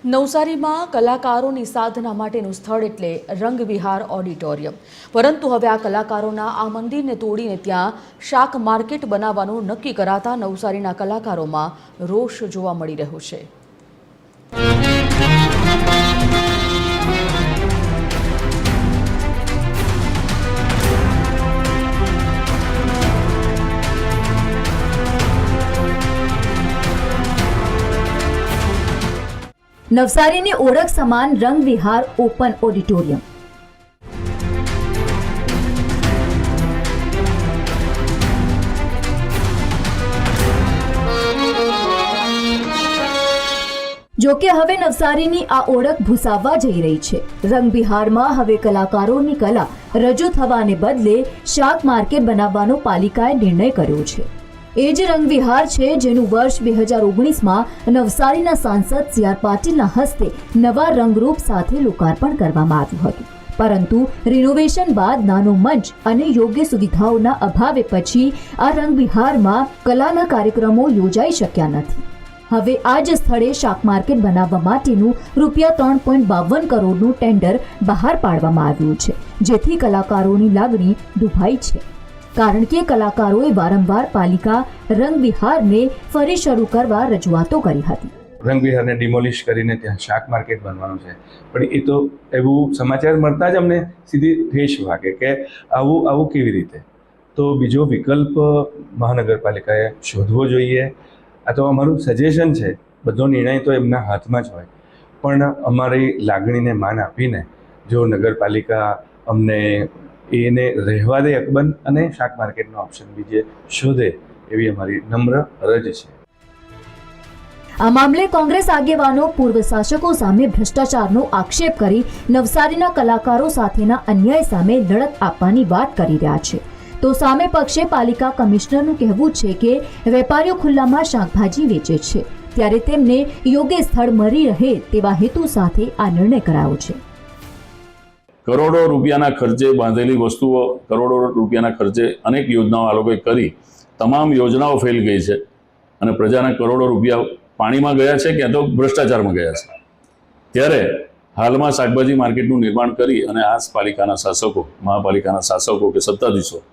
નવસારીમાં કલાકારોની સાધના માટેનું સ્થળ એટલે રંગવિહાર ઓડિટોરિયમ, પરંતુ હવે આ કલાકારોના આ મંદિરને તોડીને ત્યાં શાક માર્કેટ બનાવવાનું નક્કી કરાતા નવસારીના કલાકારોમાં રોષ જોવા મળી રહ્યો છે. નવસારીની ઓળખ સમાન રંગવિહાર ઓપન ઓડિટોરિયમ. જોકે હવે નવસારીની આ ઓળખ ભૂસાવવા જઈ રહી છે. રંગવિહારમાં હવે કલાકારોની કલા રજૂ થવાને બદલે શાક માર્કેટ બનાવવાનો પાલિકાએ નિર્ણય કર્યો છે. એ જ રંગવિહાર છે જેનું વર્ષ 2019માં નવસારીના સાંસદ સી.આર. પાટીલના હસ્તે નવા રંગરૂપ સાથે લોકાર્પણ કરવામાં આવ્યું હતું. પરંતુ રિનોવેશન બાદ નાનો મંચ અને યોગ્ય સુવિધાઓના અભાવે પછી આ રંગવિહારમાં કલાના કાર્યક્રમો યોજાઈ શક્યા નથી. હવે આ જ સ્થળે શાક માર્કેટ બનાવવા માટેનું ₹3.52 કરોડનું ટેન્ડર બહાર પાડવામાં આવ્યું છે, જેથી કલાકારોની લાગણી દુભાઈ છે. કારણ કે કલાકારોએ વારંવાર પાલિકા રંગવિહારને ફરી શરૂ કરવા રજૂઆતો કરી હતી. રંગવિહારને ડિમોલિશ કરીને ત્યાં શાક માર્કેટ બનવાનું છે, પણ એ તો એવું સમાચાર મળતા જ અમને સીધી ઠેસ વાગે કે આવું કેવી રીતે. તો બીજો વિકલ્પ મહાનગરપાલિકાએ શોધવો જોઈએ. આ તો અમારું સજેશન છે, બધો નિર્ણય તો એમના હાથમાં જ હોય, પણ અમારી લાગણીને માન આપીને જો નગરપાલિકા અમને એને રહેવા દે અકબંધ અને શાક માર્કેટનો ઓપ્શન બીજે શોધે એવી અમારી નમ્ર અરજ છે. આ મામલે કોંગ્રેસ આગેવાનો પૂર્વ શાસકો સામે ભ્રષ્ટાચારનો આક્ષેપ કરી નવસારીના કલાકારો સાથેના અન્યાય સામે લડત આપવાની વાત કરી રહ્યા છે. તો સામે પક્ષે પાલિકા કમિશનરનું કહેવું છે કે વેપારીઓ ખુલ્લામાં શાકભાજી વેચે છે, ત્યારે તેમને યોગ્ય સ્થળ મળી રહે તેવા હેતુ સાથે આ નિર્ણય કરાયો છે. કરોડો રૂપિયાના ખર્ચે બાંધેલી વસ્તુઓ, કરોડો રૂપિયાના ખર્ચે અનેક યોજનાઓ આ લોકોએ કરી, તમામ યોજનાઓ ફેલ ગઈ છે અને પ્રજાના કરોડો રૂપિયા પાણીમાં ગયા છે કે તો ભ્રષ્ટાચારમાં ગયા છે. ત્યારે હાલમાં શાકભાજી માર્કેટનું નિર્માણ કરી અને આ પાલિકાના શાસકો, મહાપાલિકાના શાસકો કે સત્તાધીશો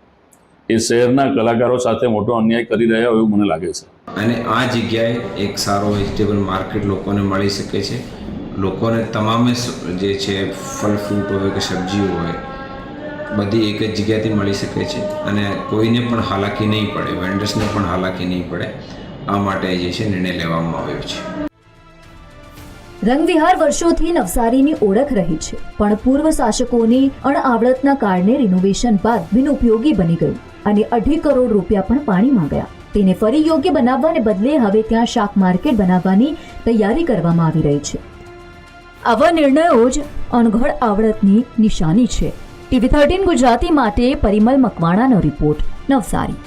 એ શહેરના કલાકારો સાથે મોટો અન્યાય કરી રહ્યા એવું મને લાગે છે. અને આ જગ્યાએ એક સારો વેજીટેબલ માર્કેટ લોકોને મળી શકે છે. લોકોને તમામે જે છે ફળ ફ્રૂટ હોય કે સબ્જીઓ હોય બધી એક જ જગ્યાથી મળી શકે છે અને કોઈને પણ હાલાકી નહીં પડે, વેન્ડર્સને પણ હાલાકી નહીં પડે. આ માટે જે છે નિર્ણય લેવામાં આવ્યો છે. રંગવિહાર વર્ષોથી નવસારીની ઓળખ રહી છે, પણ પૂર્વ શાસકોની અણઆવડતના કારણે રિનોવેશન બાદ બિનઉપયોગી બની ગયું અને 2.5 કરોડ રૂપિયા પણ પાણીમાં ગયા. તેને ફરી યોગ્ય બનાવવાને બદલે હવે ત્યાં શાક માર્કેટ બનાવવાની તૈયારી કરવામાં આવી રહી છે. આવા નિર્ણયો જ અણઘડ આવડતની નિશાની છે. TV13 ગુજરાતી માટે પરિમલ મકવાણાનો રિપોર્ટ, નવસારી.